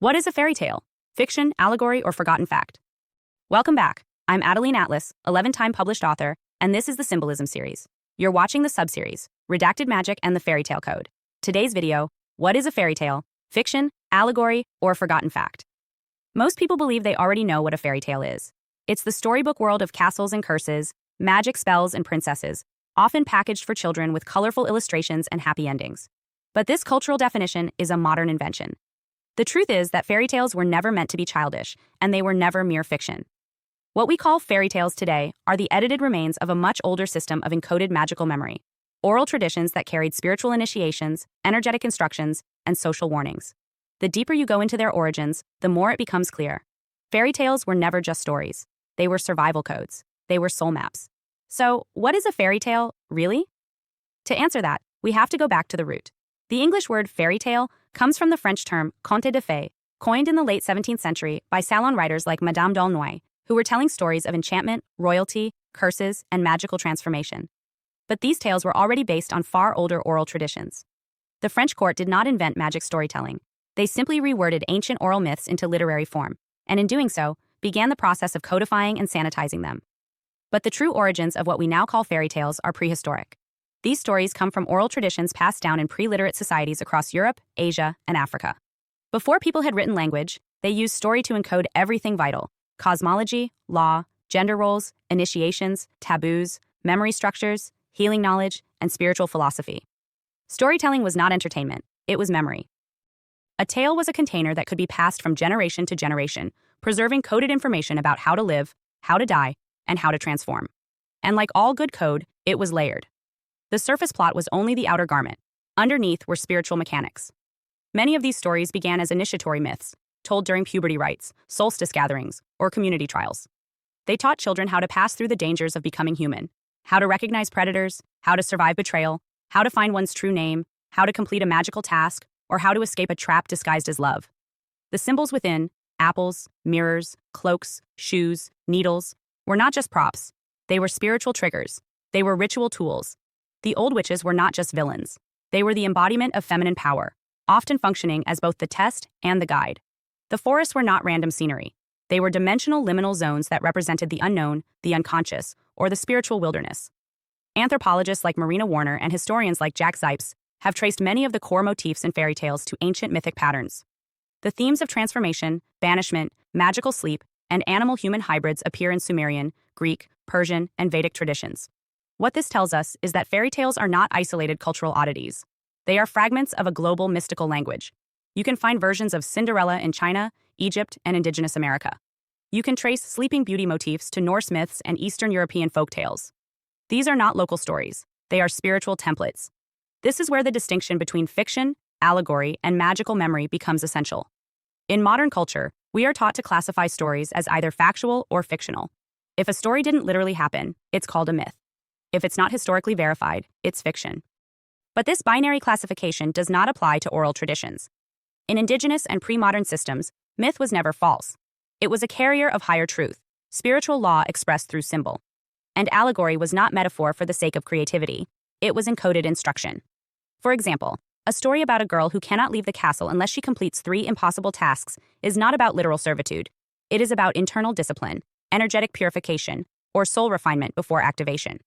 What is a fairy tale? Fiction, allegory, or forgotten fact? Welcome back. I'm Adeline Atlas, 11-time published author, and this is the Symbolism series. You're watching the sub-series, Redacted Magic and the Fairy Tale Code. Today's video, what is a fairy tale? Fiction, allegory, or forgotten fact? Most people believe they already know what a fairy tale is. It's the storybook world of castles and curses, magic spells and princesses, often packaged for children with colorful illustrations and happy endings. But this cultural definition is a modern invention. The truth is that fairy tales were never meant to be childish, and they were never mere fiction. What we call fairy tales today are the edited remains of a much older system of encoded magical memory, oral traditions that carried spiritual initiations, energetic instructions, and social warnings. The deeper you go into their origins, the more it becomes clear. Fairy tales were never just stories. They were survival codes. They were soul maps. So, what is a fairy tale, really? To answer that, we have to go back to the root. The English word fairy tale comes from the French term conte de fées, coined in the late 17th century by salon writers like Madame d'Aulnoy, who were telling stories of enchantment, royalty, curses, and magical transformation. But these tales were already based on far older oral traditions. The French court did not invent magic storytelling. They simply reworded ancient oral myths into literary form, and in doing so, began the process of codifying and sanitizing them. But the true origins of what we now call fairy tales are prehistoric. These stories come from oral traditions passed down in pre-literate societies across Europe, Asia, and Africa. Before people had written language, they used story to encode everything vital: cosmology, law, gender roles, initiations, taboos, memory structures, healing knowledge, and spiritual philosophy. Storytelling was not entertainment, it was memory. A tale was a container that could be passed from generation to generation, preserving coded information about how to live, how to die, and how to transform. And like all good code, it was layered. The surface plot was only the outer garment. Underneath were spiritual mechanics. Many of these stories began as initiatory myths, told during puberty rites, solstice gatherings, or community trials. They taught children how to pass through the dangers of becoming human, how to recognize predators, how to survive betrayal, how to find one's true name, how to complete a magical task, or how to escape a trap disguised as love. The symbols within, apples, mirrors, cloaks, shoes, needles, were not just props. They were spiritual triggers. They were ritual tools. The old witches were not just villains. They were the embodiment of feminine power, often functioning as both the test and the guide. The forests were not random scenery. They were dimensional liminal zones that represented the unknown, the unconscious, or the spiritual wilderness. Anthropologists like Marina Warner and historians like Jack Zipes have traced many of the core motifs in fairy tales to ancient mythic patterns. The themes of transformation, banishment, magical sleep, and animal-human hybrids appear in Sumerian, Greek, Persian, and Vedic traditions. What this tells us is that fairy tales are not isolated cultural oddities. They are fragments of a global mystical language. You can find versions of Cinderella in China, Egypt, and indigenous America. You can trace Sleeping Beauty motifs to Norse myths and Eastern European folktales. These are not local stories. They are spiritual templates. This is where the distinction between fiction, allegory, and magical memory becomes essential. In modern culture, we are taught to classify stories as either factual or fictional. If a story didn't literally happen, it's called a myth. If it's not historically verified, it's fiction. But this binary classification does not apply to oral traditions. In indigenous and pre-modern systems, myth was never false. It was a carrier of higher truth, spiritual law expressed through symbol. And allegory was not metaphor for the sake of creativity. It was encoded instruction. For example, a story about a girl who cannot leave the castle unless she completes 3 impossible tasks is not about literal servitude. It is about internal discipline, energetic purification, or soul refinement before activation.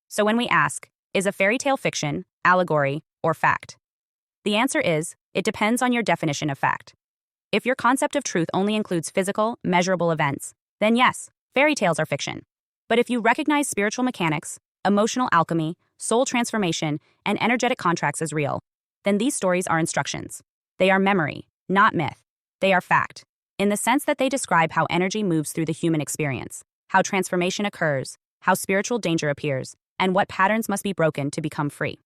So when we ask, is a fairy tale fiction, allegory, or fact? The answer is, it depends on your definition of fact. If your concept of truth only includes physical, measurable events, then yes, fairy tales are fiction. But if you recognize spiritual mechanics, emotional alchemy, soul transformation, and energetic contracts as real, then these stories are instructions. They are memory, not myth. They are fact, in the sense that they describe how energy moves through the human experience, how transformation occurs, how spiritual danger appears, and what patterns must be broken to become free.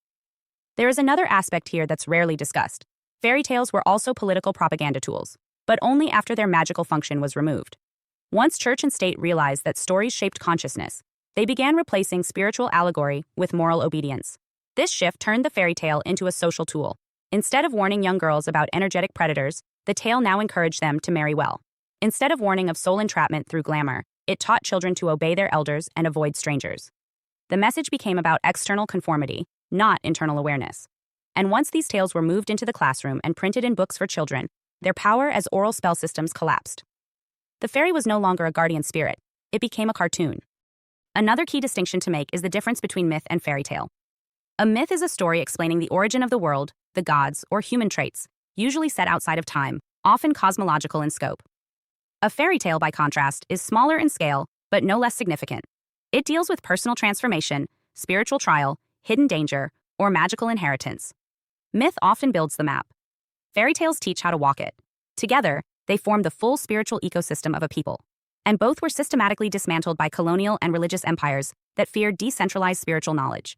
There is another aspect here that's rarely discussed. Fairy tales were also political propaganda tools, but only after their magical function was removed. Once church and state realized that stories shaped consciousness, they began replacing spiritual allegory with moral obedience. This shift turned the fairy tale into a social tool. Instead of warning young girls about energetic predators, the tale now encouraged them to marry well. Instead of warning of soul entrapment through glamour, it taught children to obey their elders and avoid strangers. The message became about external conformity, not internal awareness. And once these tales were moved into the classroom and printed in books for children, Their power as oral spell systems collapsed. The fairy was no longer a guardian spirit. It became a cartoon. Another key distinction to make is the difference between myth and fairy tale. A myth is a story explaining the origin of the world, the gods, or human traits, usually set outside of time, often cosmological in scope. A fairy tale, by contrast, is smaller in scale, but no less significant. It deals with personal transformation, spiritual trial, hidden danger, or magical inheritance. Myth often builds the map. Fairy tales teach how to walk it. Together, they form the full spiritual ecosystem of a people. And both were systematically dismantled by colonial and religious empires that feared decentralized spiritual knowledge.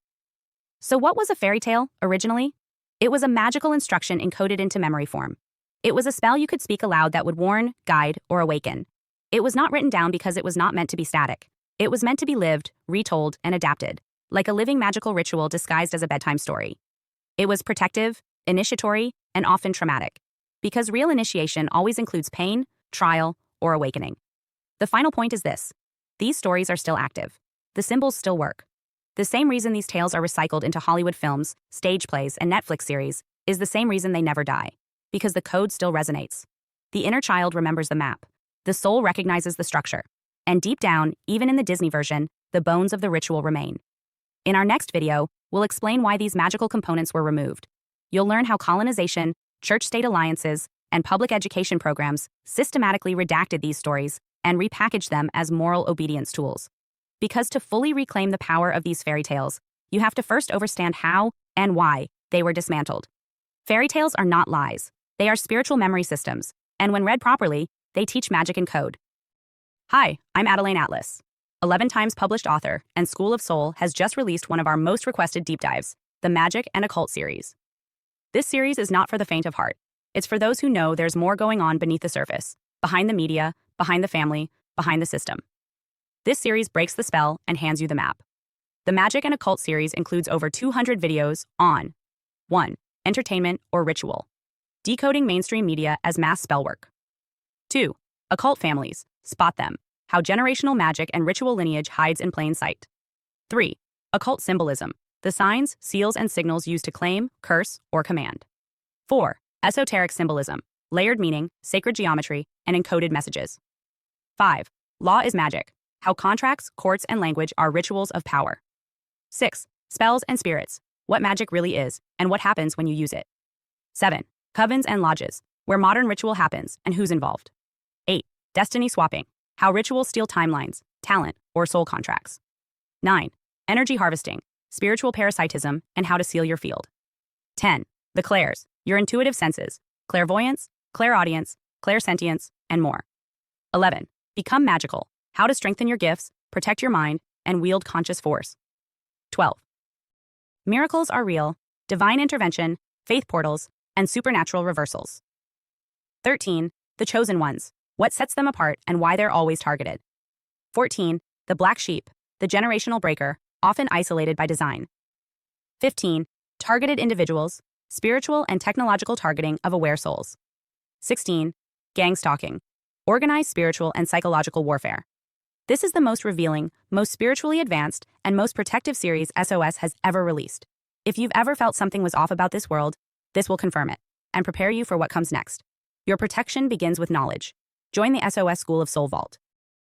So what was a fairy tale, originally? It was a magical instruction encoded into memory form. It was a spell you could speak aloud that would warn, guide, or awaken. It was not written down because it was not meant to be static. It was meant to be lived, retold, and adapted, like a living magical ritual disguised as a bedtime story. It was protective, initiatory, and often traumatic, because real initiation always includes pain, trial, or awakening. The final point is this: these stories are still active. The symbols still work. The same reason these tales are recycled into Hollywood films, stage plays, and Netflix series is the same reason they never die, because the code still resonates. The inner child remembers the map. The soul recognizes the structure. And deep down, even in the Disney version, the bones of the ritual remain. In our next video, we'll explain why these magical components were removed. You'll learn how colonization, church-state alliances, and public education programs systematically redacted these stories and repackaged them as moral obedience tools. Because to fully reclaim the power of these fairy tales, you have to first understand how and why they were dismantled. Fairy tales are not lies. They are spiritual memory systems, and when read properly, they teach magic in code. Hi, I'm Adeline Atlas. 11 times published author and School of Soul has just released one of our most requested deep dives, the Magic and Occult series. This series is not for the faint of heart. It's for those who know there's more going on beneath the surface, behind the media, behind the family, behind the system. This series breaks the spell and hands you the map. The Magic and Occult series includes over 200 videos on 1. Entertainment or ritual. Decoding mainstream media as mass spellwork. 2. Occult families. Spot them. How generational magic and ritual lineage hides in plain sight. 3. Occult symbolism. The signs, seals, and signals used to claim, curse, or command. 4. Esoteric symbolism. Layered meaning, sacred geometry, and encoded messages. 5. Law is magic. How contracts, courts, and language are rituals of power. 6. Spells and spirits. What magic really is, and what happens when you use it. 7. Covens and lodges. Where modern ritual happens, and who's involved. 8. Destiny swapping. How rituals steal timelines, talent, or soul contracts. 9. Energy harvesting. Spiritual parasitism, and how to seal your field. 10. The clairs. Your intuitive senses. Clairvoyance, clairaudience, clairsentience, and more. 11. Become magical. How to strengthen your gifts, protect your mind, and wield conscious force. 12. Miracles are real, divine intervention, faith portals, and supernatural reversals. 13. The chosen ones. What sets them apart and why they're always targeted. 14. The black sheep, the generational breaker, often isolated by design. 15. Targeted individuals, spiritual and technological targeting of aware souls. 16. Gang stalking, organized spiritual and psychological warfare. This is the most revealing, most spiritually advanced, and most protective series SOS has ever released. If you've ever felt something was off about this world, this will confirm it and prepare you for what comes next. Your protection begins with knowledge. Join the SOS School of Soul Vault.